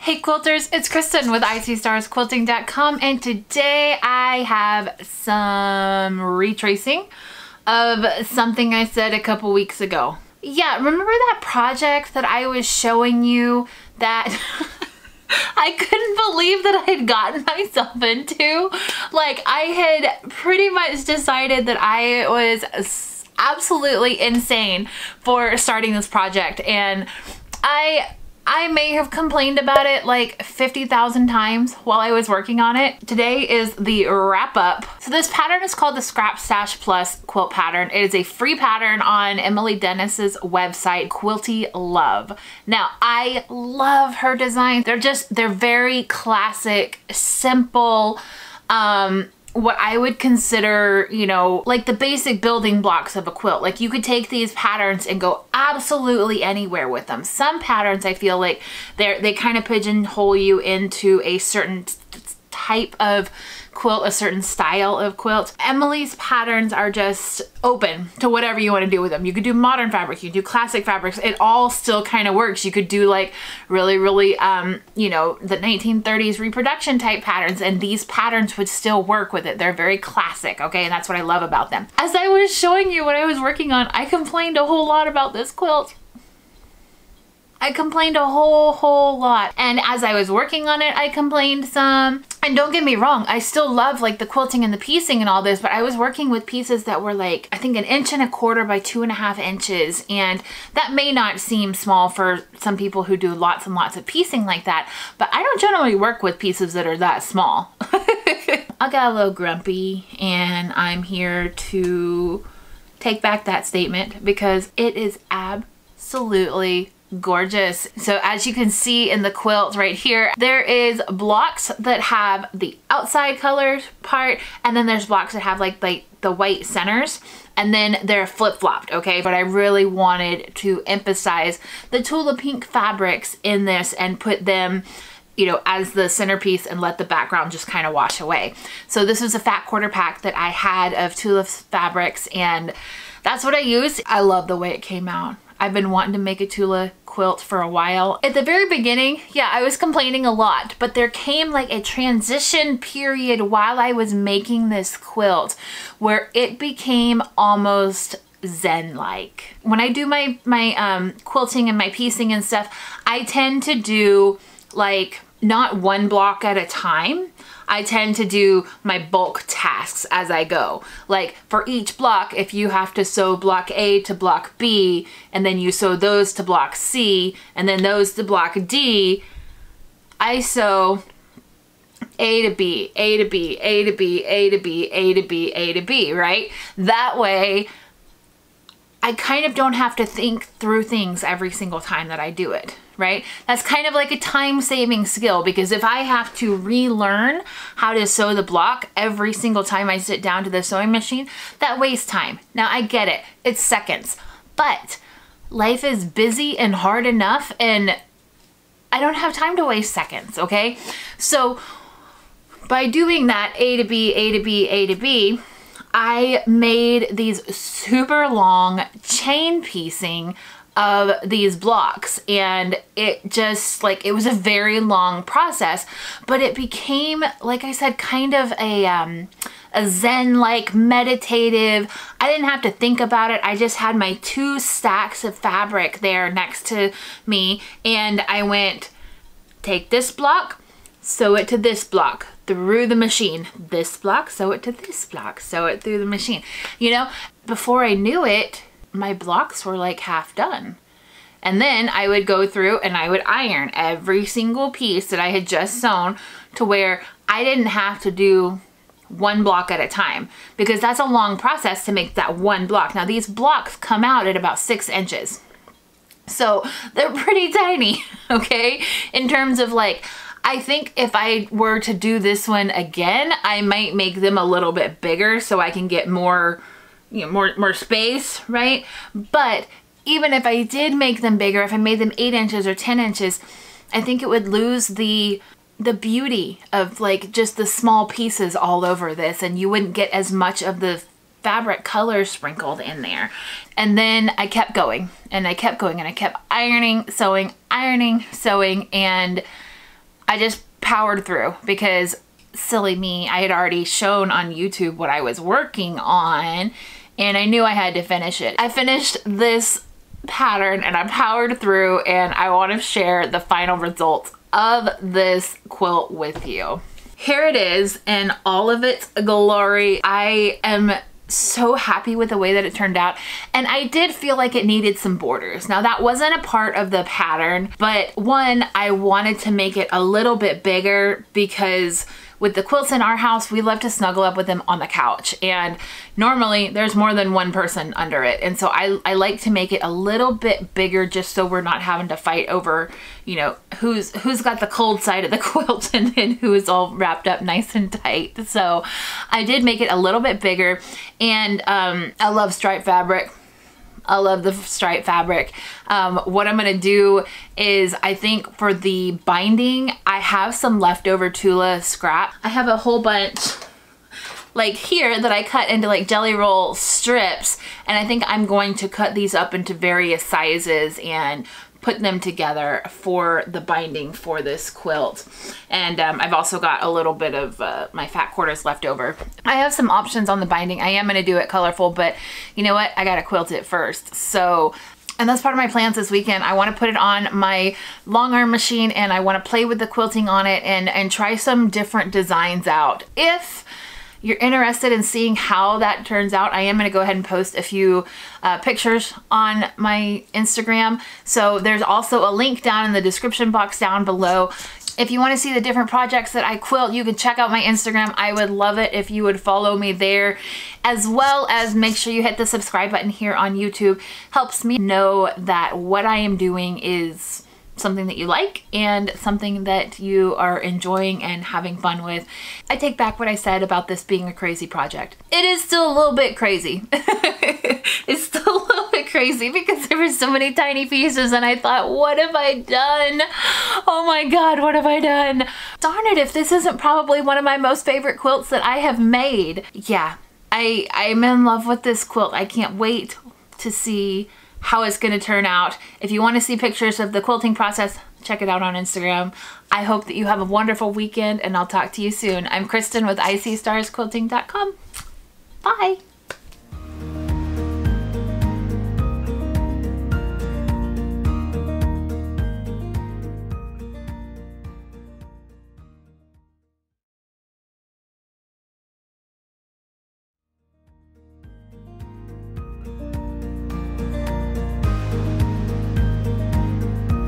Hey quilters, it's Kristen with ISeeStarsQuilting.com, and today I have some retracing of something I said a couple weeks ago. Yeah, remember that project that I was showing you that I couldn't believe that I had gotten myself into? Like, I had pretty much decided that I was absolutely insane for starting this project, and I may have complained about it like 50,000 times while I was working on it. Today is the wrap up. So this pattern is called the Scrap Stash Plus quilt pattern. It is a free pattern on Emily Dennis's website, Quilty Love. Now, I love her designs. They're very classic, simple, what I would consider, you know, like the basic building blocks of a quilt. Like, you could take these patterns and go absolutely anywhere with them. Some patterns I feel like they kind of pigeonhole you into a certain type of quilt, a certain style of quilt. Emily's patterns are just open to whatever you want to do with them. You could do modern fabrics, you could do classic fabrics. It all still kind of works. You could do like really, you know, the 1930s reproduction type patterns, and these patterns would still work with it. They're very classic, okay? And that's what I love about them. As I was showing you what I was working on, I complained a whole lot about this quilt. I complained a whole lot. And as I was working on it, I complained some. And don't get me wrong, I still love like the quilting and the piecing and all this, but I was working with pieces that were like, I think 1.25 inches by 2.5 inches. And that may not seem small for some people who do lots and lots of piecing like that, but I don't generally work with pieces that are that small. I got a little grumpy, and I'm here to take back that statement because it is absolutely gorgeous. So as you can see in the quilt right here, there is blocks that have the outside colors part, and then there's blocks that have like the white centers, and then they're flip-flopped, okay? But I really wanted to emphasize the Tula Pink fabrics in this and put them, you know, as the centerpiece and let the background just kind of wash away. So this was a fat quarter pack that I had of Tula fabrics, and that's what I used. I love the way it came out. I've been wanting to make a Tula quilt for a while. At the very beginning, yeah, I was complaining a lot, but there came like a transition period while I was making this quilt where it became almost zen-like. When I do my quilting and my piecing and stuff, I tend to do like not one block at a time. I tend to do my bulk tasks as I go. Like for each block, if you have to sew block A to block B, and then you sew those to block C, and then those to block D, I sew A to B, A to B, A to B, A to B, A to B, A to B, right? That way, I kind of don't have to think through things every single time that I do it, right? That's kind of like a time-saving skill, because if I have to relearn how to sew the block every single time I sit down to the sewing machine, that wastes time. Now I get it, it's seconds, but life is busy and hard enough, and I don't have time to waste seconds, okay? So by doing that A to B, A to B, A to B, I made these super long chain piecing of these blocks, and it just like, it was a very long process, but it became, like I said, kind of a zen-like meditative. I didn't have to think about it. I just had my 2 stacks of fabric there next to me, and I went, take this block, sew it to this block through the machine, this block, sew it to this block, sew it through the machine. You know, before I knew it, my blocks were like half done. And then I would go through and I would iron every single piece that I had just sewn to where I didn't have to do one block at a time, because that's a long process to make that one block. Now these blocks come out at about 6 inches. So they're pretty tiny, okay? In terms of like, I think if I were to do this one again, I might make them a little bit bigger so I can get more, you know, more space, right? But even if I did make them bigger, if I made them 8 inches or 10 inches, I think it would lose the beauty of like just the small pieces all over this, and you wouldn't get as much of the fabric color sprinkled in there. And then I kept going and I kept going and I kept ironing, sewing, and I just powered through because silly me, I had already shown on YouTube what I was working on and I knew I had to finish it. I finished this pattern and I powered through, and I want to share the final results of this quilt with you. Here it is in all of its glory. I am so happy with the way that it turned out, and I did feel like it needed some borders. Now that wasn't a part of the pattern, but one, I wanted to make it a little bit bigger because with the quilts in our house, we love to snuggle up with them on the couch, and normally there's more than one person under it, and so I like to make it a little bit bigger just so we're not having to fight over, you know, who's got the cold side of the quilt and who is all wrapped up nice and tight. So I did make it a little bit bigger, and I love striped fabric. I love the stripe fabric. What I'm gonna do is, I think for the binding, I have some leftover Tula scrap. I have a whole bunch like here that I cut into like jelly roll strips, and I think I'm going to cut these up into various sizes and put them together for the binding for this quilt. And I've also got a little bit of my fat quarters left over. I have some options on the binding. I am gonna do it colorful, but you know what? I gotta quilt it first. So, and that's part of my plans this weekend. I wanna put it on my long arm machine, and I wanna play with the quilting on it and try some different designs out. If you're interested in seeing how that turns out, I am gonna go ahead and post a few pictures on my Instagram. So there's also a link down in the description box down below. If you wanna see the different projects that I quilt, you can check out my Instagram. I would love it if you would follow me there, as well as make sure you hit the subscribe button here on YouTube. Helps me know that what I am doing is something that you like and something that you are enjoying and having fun with. I take back what I said about this being a crazy project. It is still a little bit crazy. It's still a little bit crazy because there were so many tiny pieces, and I thought, what have I done? Oh my God, what have I done? Darn it, if this isn't probably one of my most favorite quilts that I have made. Yeah, I'm in love with this quilt. I can't wait to see how it's gonna turn out. If you wanna see pictures of the quilting process, check it out on Instagram. I hope that you have a wonderful weekend, and I'll talk to you soon. I'm Kristen with ISeeStarsQuilting.com. Bye.